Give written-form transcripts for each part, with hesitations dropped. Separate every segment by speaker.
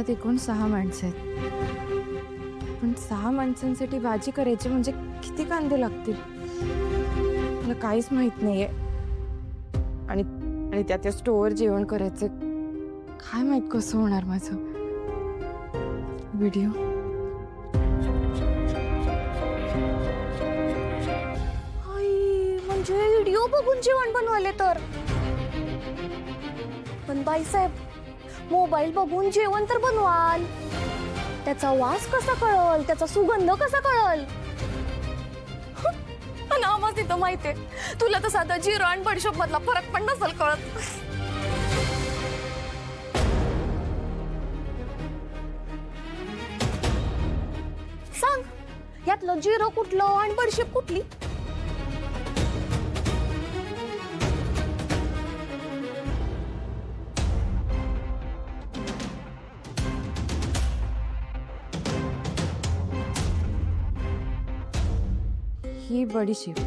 Speaker 1: घरात एकूण 6 माणसं आहेत. पण 6 माणसांसाठी भाजी करायची म्हणजे किती कांदे लागतील मला काहीच माहित नाहीये. आणि आणि त्या स्टोअर जेवण करायचं काय माहित कसं होणार माझं. व्हिडिओ
Speaker 2: म्हणजे व्हिडिओ बघून जेवण बनवले तर. पण बाईसाहेब, मोबाईल बघून जेवण तर बनवाल, त्याचा वास कसा कळल, त्याचा सुगंध कसा कळल. आम्हाला तिथं माहितीये तुला तर साधा जिरं आणि बडीशोप मधला फरक पण नसेल कळत. सांग, यातलं जिरं कुठलं आणि बडीशोप कुठली.
Speaker 1: ही बडीशेप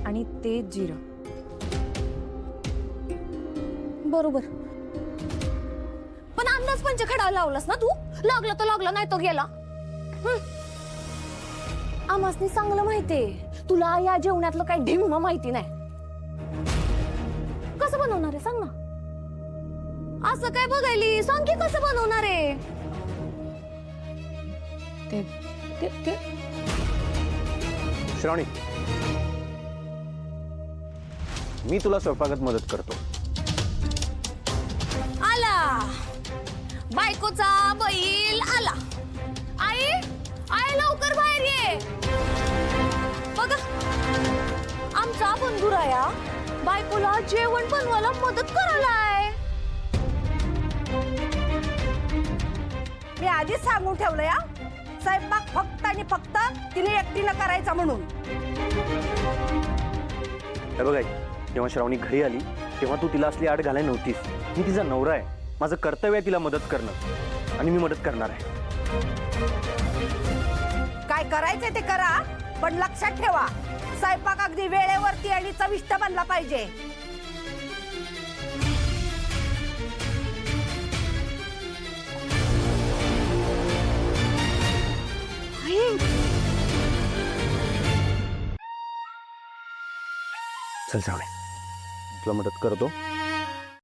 Speaker 1: आणि ते जिरं.
Speaker 2: बरोबर. पण अंदाज पंच खडा लावलास ना तू. लागला तर लागला, नाही तो गेला. आम्हासनी चांगलं माहितीये तुला या जेवणातलं काही ढिम्म माहिती नाही. कसं बनवणार आहे सांग ना. असं काय बघायली, सांग की कसं बनवणार आहे.
Speaker 1: ते ते ते
Speaker 3: श्रावणी, मी तुला स्वयंपाकात मदत करतो.
Speaker 2: आला बायकोचा बैल आला. आई, आई लवकर बाहेर ये. बघा, आमचा बंधुराया बायकोला जेवण बनवायला मदत करायलाय.
Speaker 4: मी आधीच सांगून ठेवलं या, स्वयंपाक फक्त आणि फक्त तिने एकटीनं करायचा म्हणून.
Speaker 3: हे बघ आई, जेव्हा श्रावणी घरी आली तेव्हा तू तिला असली आड घालाय नव्हतीस. मी तिचा नवरा आहे, माझं कर्तव्य आहे तिला मदत करणं आणि मी मदत करणार आहे.
Speaker 4: काय करायचंय ते करा, पण लक्षात ठेवा स्वयंपाक अगदी वेळेवरती आणि चविष्ट बनला पाहिजे.
Speaker 3: चल श्रावणी, तुला मदत करतो.